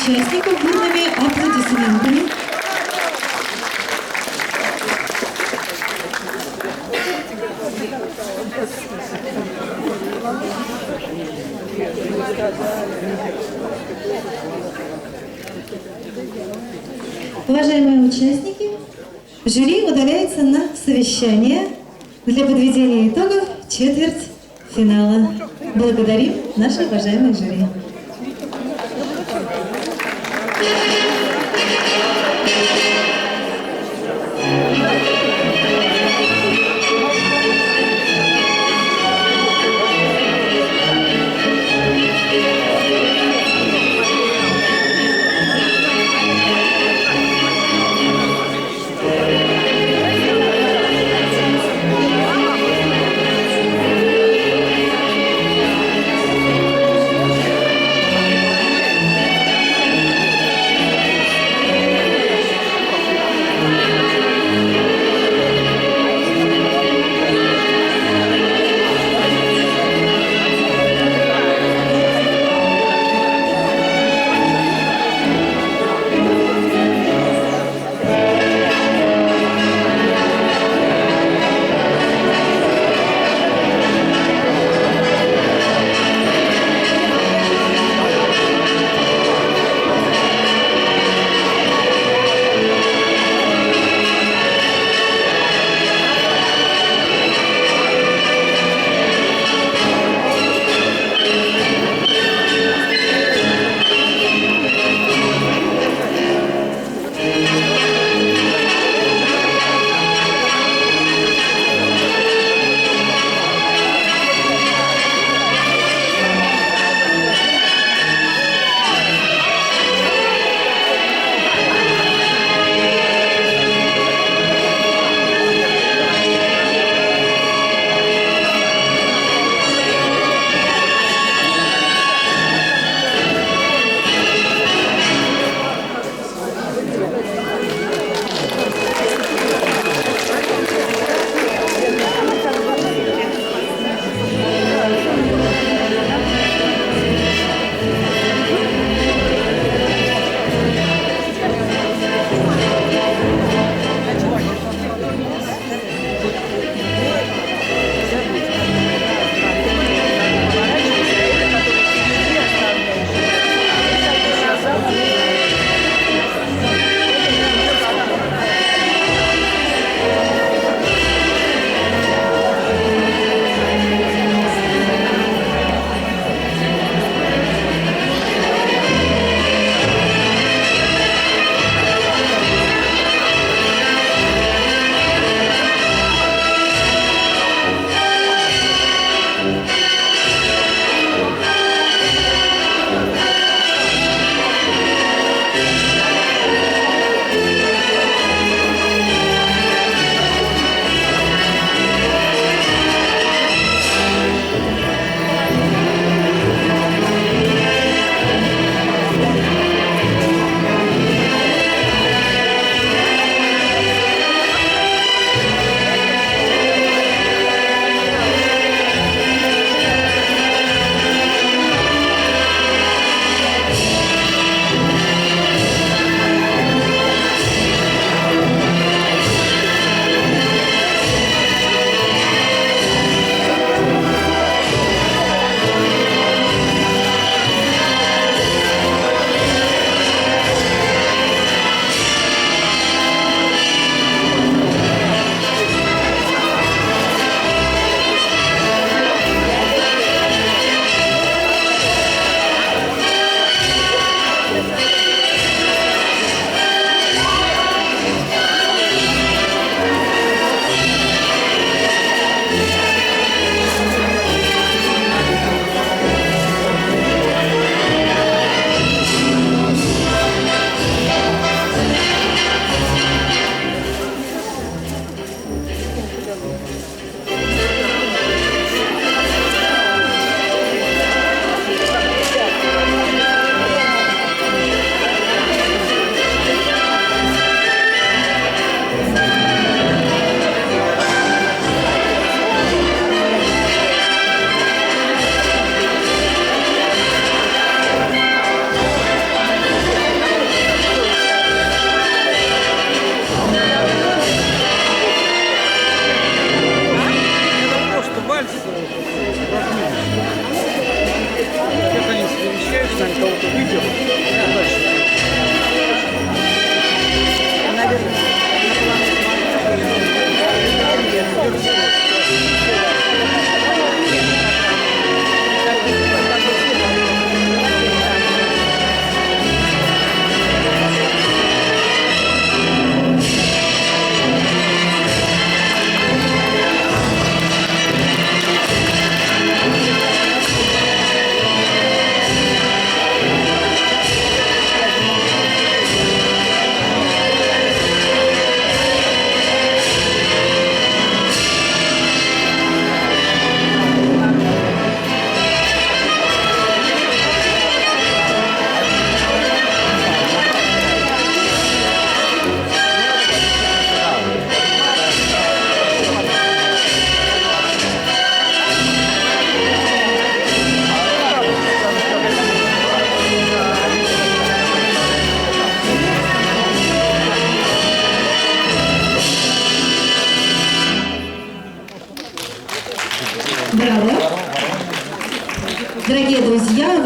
участников бурными аплодисментами. Уважаемые участники, жюри удаляется на совещание для подведения итогов четвертьфинала. Благодарим наши уважаемые жюри.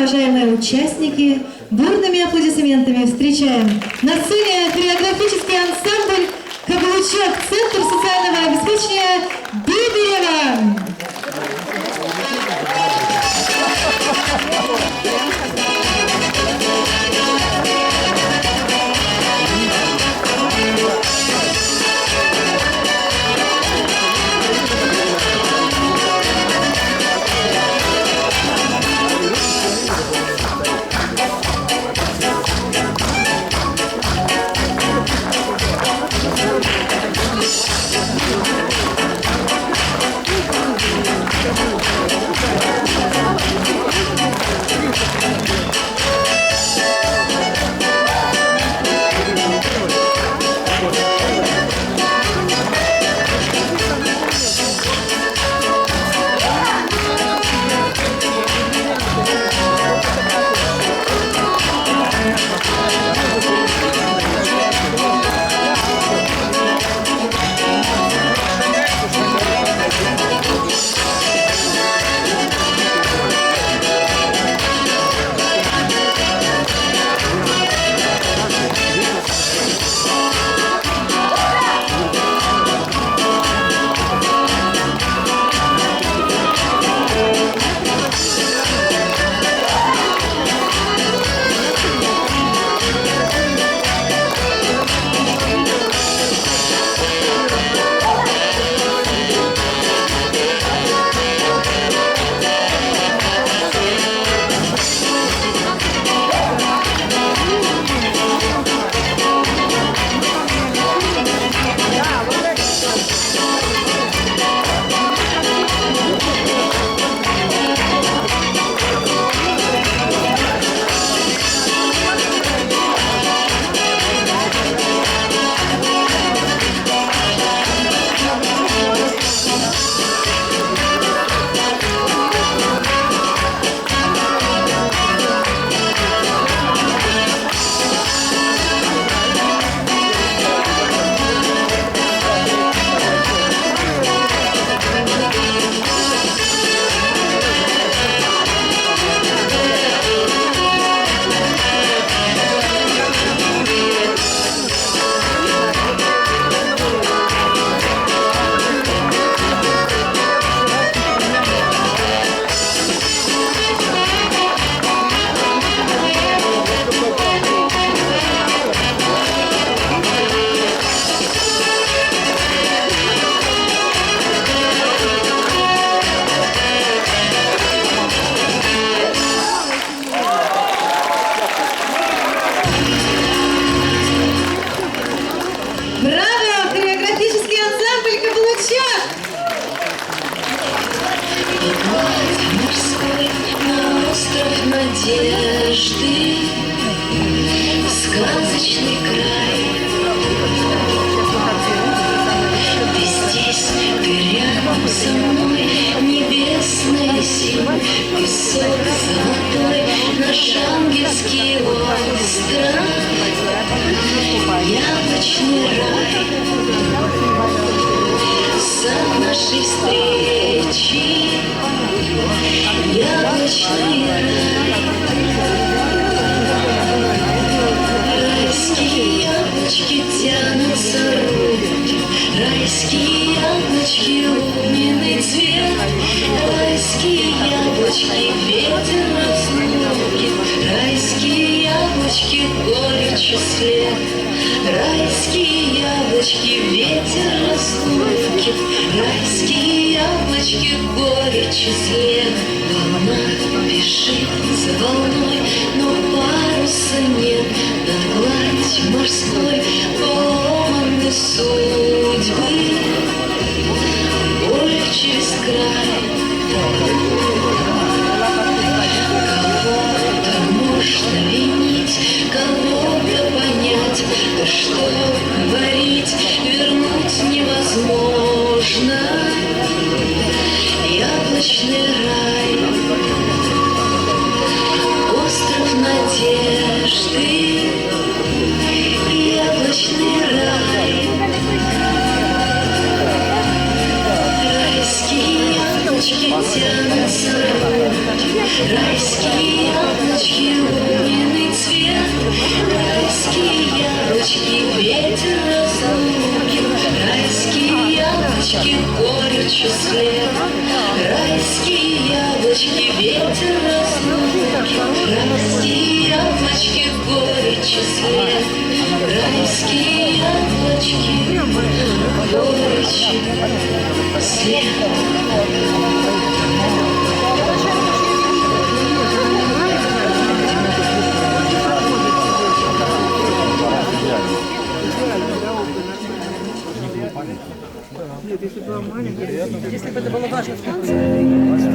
уважаемые участники, бурными аплодисментами встречаем на сцене хореографический ансамбль «Каблучок», Центр социального обеспечения Бибирева. Браво! Хореографический ансамбль «Каблучок». Морской на остров надежды, сказочный край. Ты здесь, ты рядом со мной, небесная синь, песок золотой, наш ангельский остров, яблочный рай. Сад нашей встречи, яблочный рай. Райские яблочки тянутся руки, райские яблочки огненный цвет, райские яблочки ветер разлуки, райские яблочки горечи след, райские яблочки ветер разлуки, райские яблочки горечи след. Волна бежит за волной, но паруса нет, над гладью морской поломаны судьбы, боль через край. Кого-то можно винить, кого-то понять, да что говорить, вернуть невозможно. Яблочный рай, остров надежды, яблочный рай. яблочки, горечи след, райские яблочки, ветер разлуки, райские яблочки, горечи след, райские яблочки, горечи след. Нет, если была маленькая, если бы это было важно, занимается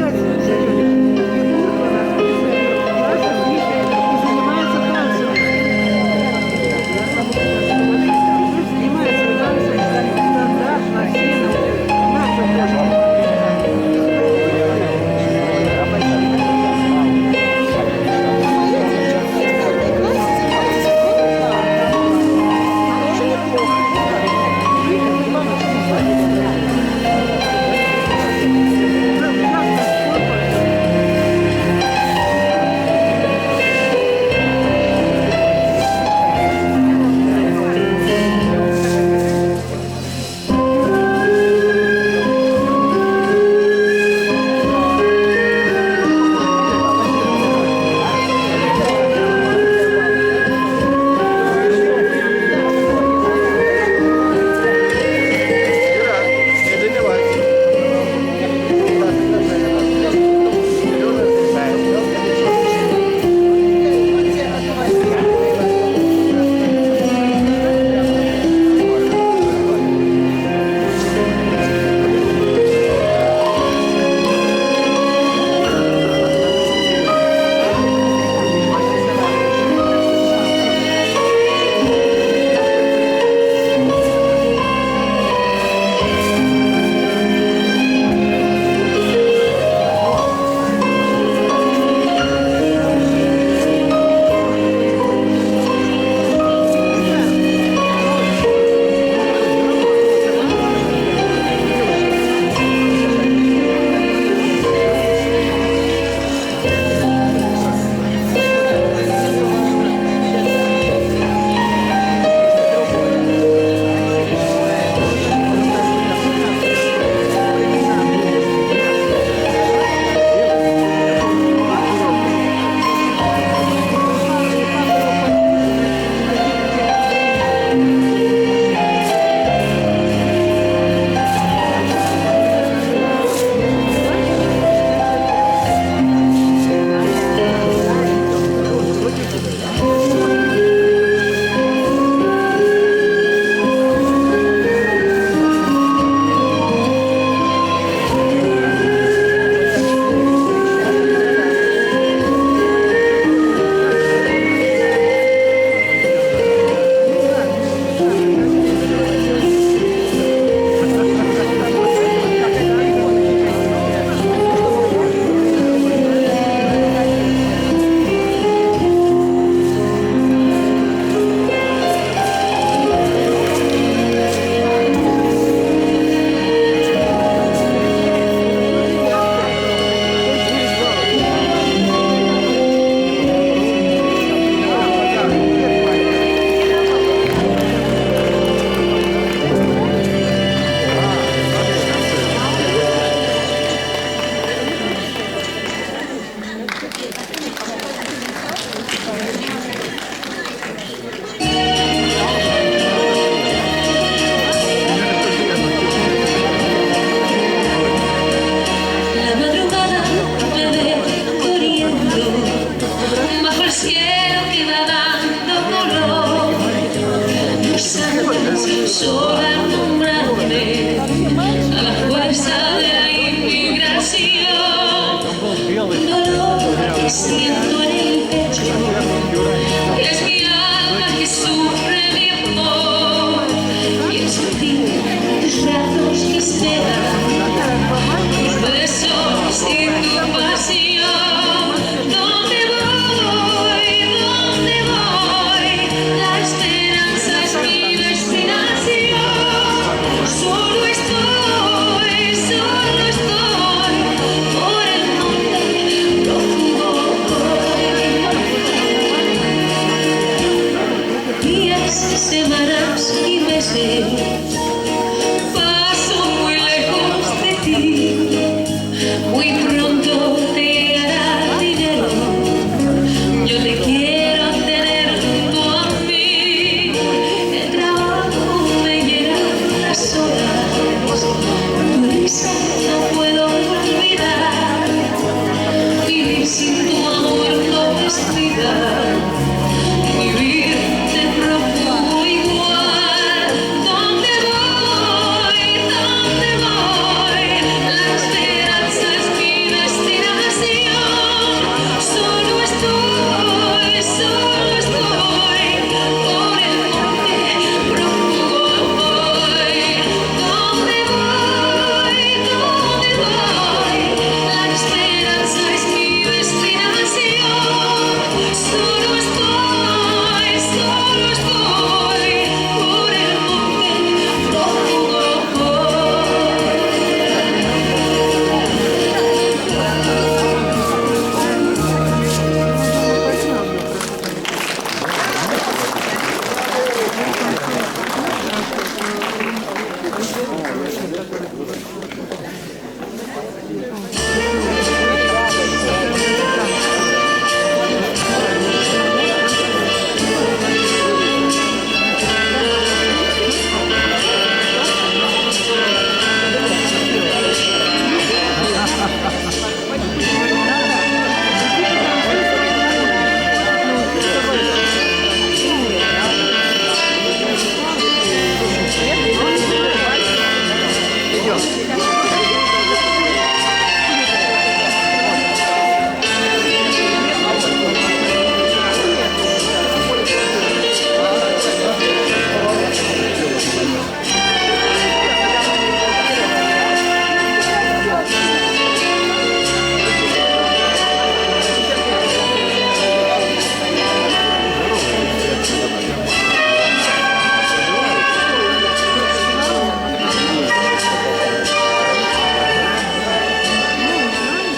sola, tu risa no puedo olvidar, vivir sin tu amor no es vida, vivir te propongo igual. ¿Dónde voy? ¿Dónde voy? La esperanza es mi destinación. Solo estoy por el monte prófugo voy. ¿Dónde voy? ¿Dónde voy? La esperanza es mi destinación. Solo estoy por el monte prófugo voy.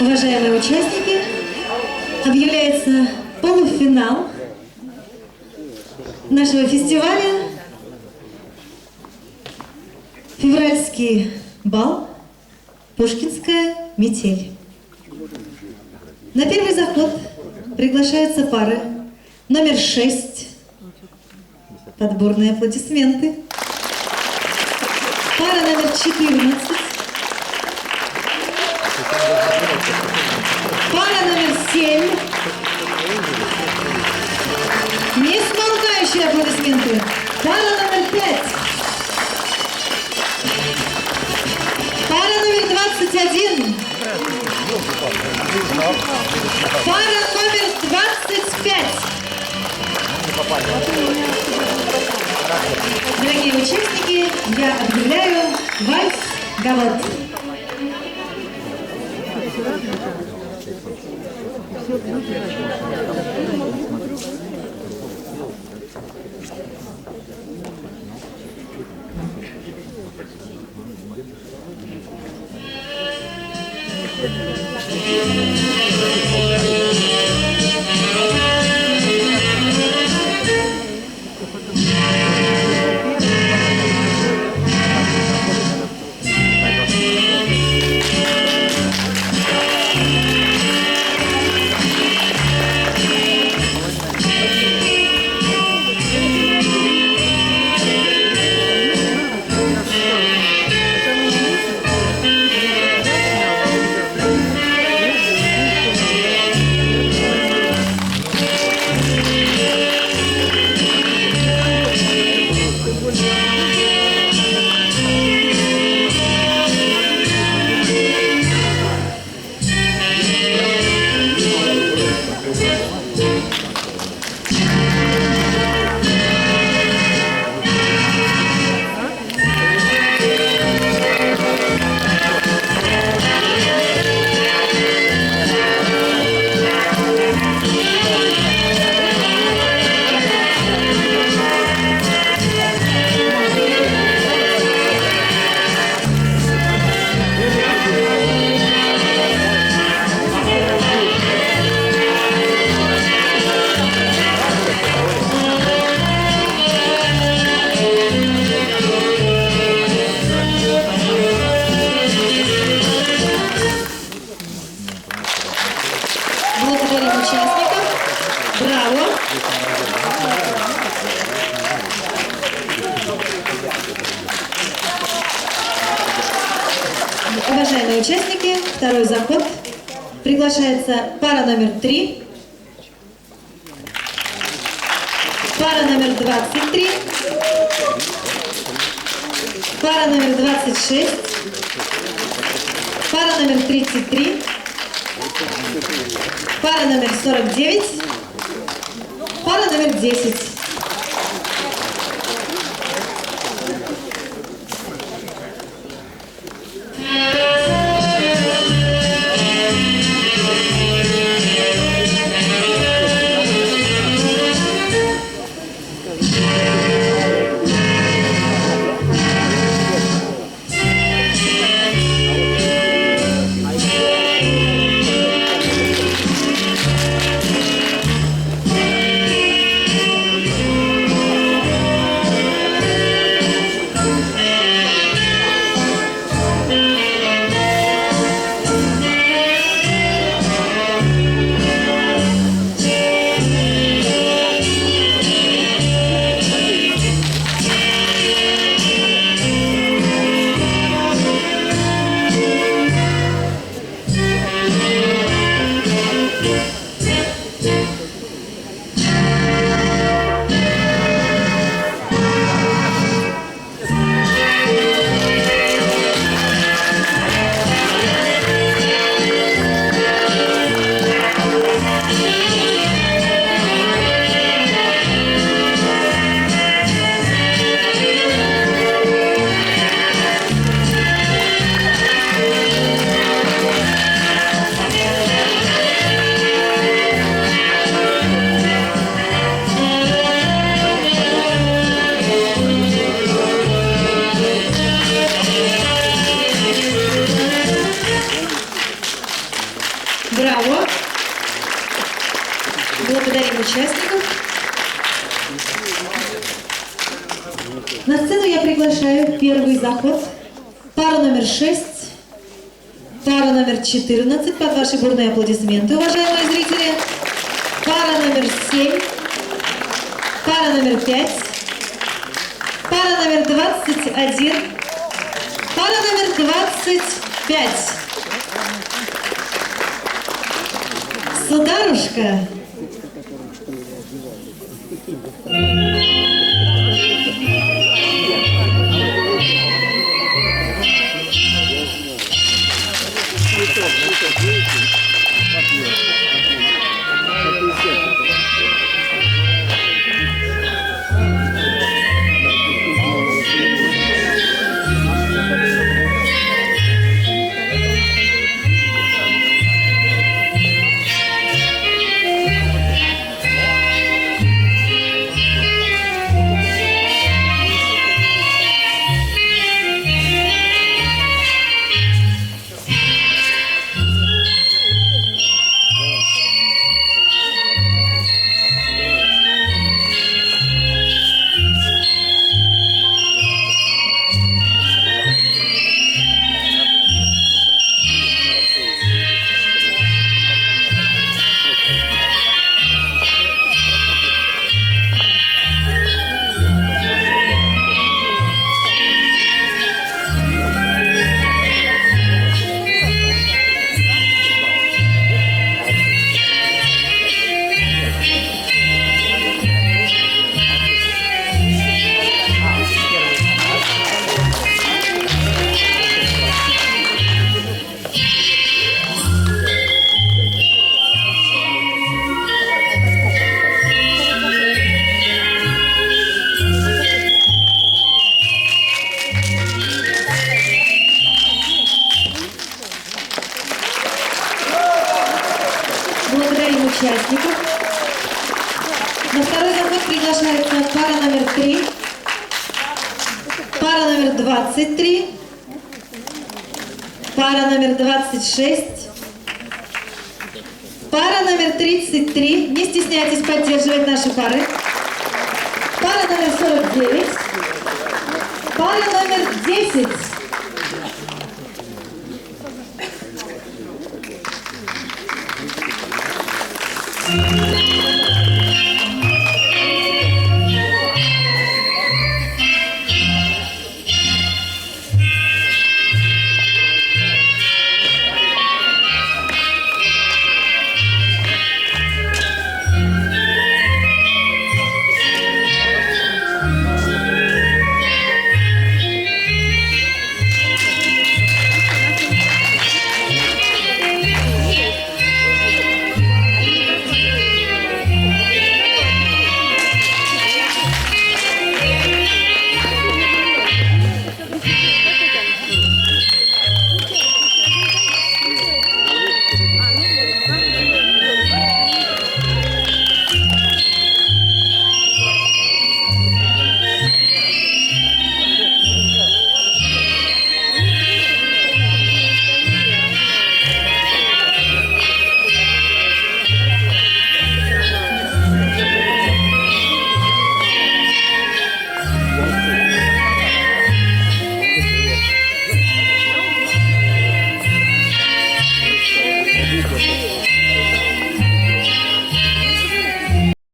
Уважаемые участники, объявляется полуфинал нашего фестиваля «Февральский бал. Пушкинская метель». На первый заход приглашаются пары номер 6. Под бурные аплодисменты. Пара номер 14. Пара номер 7. Несмолкающие аплодисменты. Пара номер 5. Пара номер 21. Пара номер 25. Дорогие участники, я объявляю вальс-галоп. участники, второй заход. Приглашается пара номер 3, пара номер 23, пара номер 26, пара номер 33, пара номер 49, пара номер 10. Браво! Благодарим участников. На сцену я приглашаю первый заход. Пару номер 6, пару номер 14. Под ваши бурные аплодисменты, уважаемые зрители. Пара номер 7, пара номер 5, пара номер 21, пара номер 25. Сударушка. Благодарим участников. На второй заход приглашается пара номер 3, пара номер 23, пара номер 26, пара номер 33. Не стесняйтесь поддерживать наши пары. Пара номер 49, пара номер 10.